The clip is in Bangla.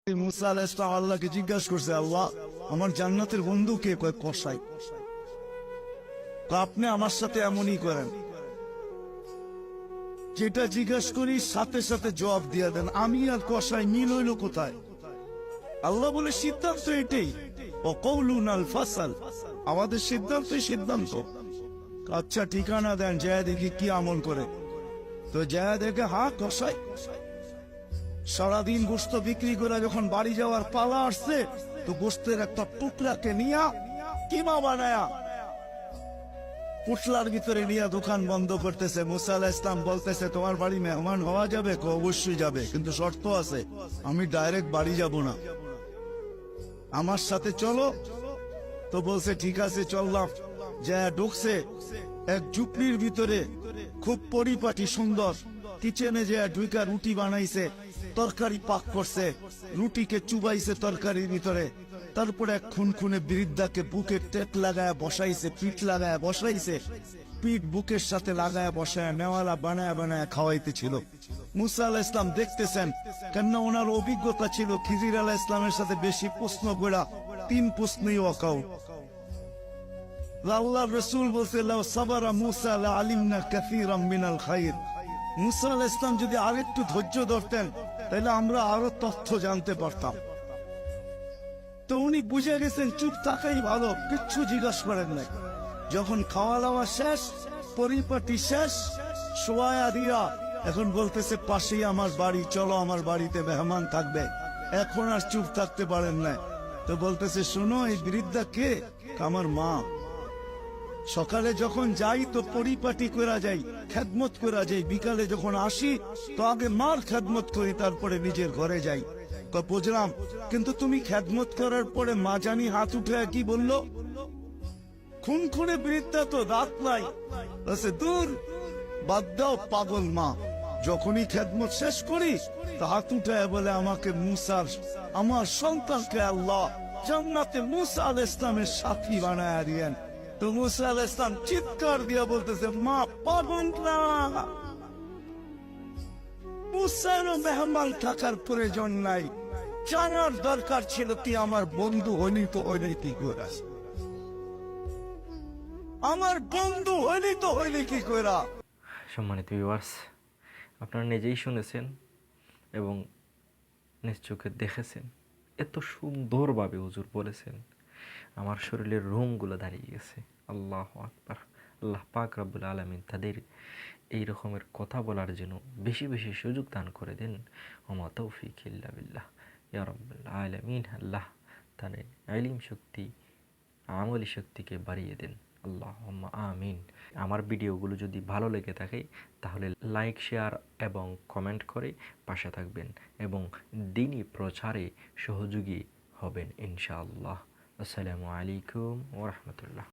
মুসা আলাইহিস সালাম আল্লাহকে জিজ্ঞাসা করছে, আল্লাহ আমার জান্নাতের বন্ধু কে? কয় কসাই। তো আপনি আমার সাথে এমনই করেন, যেটা জিজ্ঞাসা করি সাথে সাথে জবাব দিয়ে দেন। আমি আর কসাই মিল হইল কোথায়? আল্লাহ বলে সিদ্ধান্ত এটাই, ওয়াকাউলুনাল ফাসাল, আমাদের সিদ্ধান্তই সিদ্ধান্ত। আচ্ছা ঠিকানা দেন, যায় দেখি কি আমল করে। তো যায় দেখে কসাই। সারাদিন গোস্ত বিক্রি করে যখন বাড়ি যাওয়ার পালা আসছে, তো গোস্তের একটা টুকরাকে নিয়া কিমা বানায়া পুটলার ভিতরে নিয়ে দোকান বন্ধ করতেছে। মুসা আলাইহিস সালাম বলতেছে, তোমার বাড়ি মেহমান হওয়া যাবে? অবশ্যই যাবে, কিন্তু শর্ত আছে, আমি ডাইরেক্ট বাড়ি যাব না, আমার সাথে চলো। তো বলছে ঠিক আছে চললাম। যা ঢুকছে এক ঝুপড়ির ভিতরে, খুব পরিপাটি সুন্দর। কিচেনে যে ঢুকা রুটি বানাইছে, তরকারি পাক করছে, রুটিকে চুবাইছে তরকারির ভিতরে। তারপরে এক খুনখুনে বৃদ্ধাকে বুকে টেক লাগায় বসাইছে, পিঠ লাগায় বসাইছে, পিঠ বুকের সাথে লাগায় বসায় নেওয়ালা বানায় বানায় খাওয়াইতেছিল। মুসা আলাইহিস সালাম দেখতেছেন, কেননা ওনার অভিজ্ঞতা ছিল খিজির আলাইহিস সালামের সাথে বেশি প্রশ্ন করা, 3 প্রশ্নই ওয়াকাউ। আল্লাহর রাসূল বলছে, লাউ সাবারা মুসা লা আলিমনা কাসীরাম মিনাল খায়র। মুসা আলাইহিস সালাম যদি আরেকটু ধৈর্য ধরতেন, তাহলে আমরা আরো তথ্য জানতে পারতাম। তো উনি বুঝে গেছেন চুপ থাকাই ভালো, কিচ্ছু জিজ্ঞাসা করেন নাই। যখন খাওয়া দাওয়া শেষ, পরিপাটি শেষ, সোয়া দিয়া এখন বলতেছে, পাশেই আমার বাড়ি, চলো আমার বাড়িতে মেহমান থাকবে। এখন আর চুপ থাকতে পারেন না। তো বলতেছে, শোনো এই বৃদ্ধা কে? আমার মা। সকালে যখন যাই তো পরিপাটি করা যাই, খেদমত করা যাই, বিকালে যখন আসি তো আগে মার খেদমত করি, তারপরে নিজের ঘরে যাই। তো বুঝলাম, কিন্তু তুমি খেদমত করার পরে মা জানি হাত উঠে কি বললো? খুনখুনে বৃদ্ধা, তো দাঁত নাই। দূর, বাদ দাও পাগল মা। যখনই খেদমত শেষ করি তো হাত উঠায় বলে, আমাকে মুসার, আমার সন্তানকে আল্লাহ জান্নাতে মুসা আলাইহিস সালামের সাথী বানায় দিয়েন। তো মুসা আলাইহিস সালাম চিৎকার দিয়া বলতেছে, মা পাগল না, মুসার মেহমান থাকার প্রয়োজন নাই, জানার দরকার ছিল তুই আমার বন্ধু হইনি তো হইনি কি করে, আমার বন্ধু হইনি তো হইনি কি করে। সম্মানিত ভিউয়ার্স, আপনারা নিজেই শুনেছেন এবং নিজ চোখে দেখেছেন, এত সুন্দরভাবে হুজুর বলেছেন, আমার শরীরের রোমগুলো দাঁড়িয়ে গেছে। আল্লাহু আকবার। আল্লাহ পাক রব্বুল আলামিন তাদের এই রকমের কথা বলার জন্য বেশি বেশি সুযোগ দান করে দেন। ওমা তৌফিক ইল্লা বিল্লাহ, ইয়া রাব্বুল আলামিন। আল্লাহ তাদের ইলম শক্তি, আমলি শক্তিকে বাড়িয়ে দেন। আল্লাহুম্মা আমিন। আমার ভিডিওগুলো যদি ভালো লেগে থাকে তাহলে লাইক, শেয়ার এবং কমেন্ট করে পাশে থাকবেন এবং দ্বীনি প্রচারে সহযোগী হবেন ইনশাআল্লাহ। আসসালামু আলাইকুম ওয়া রাহমাতুল্লাহ।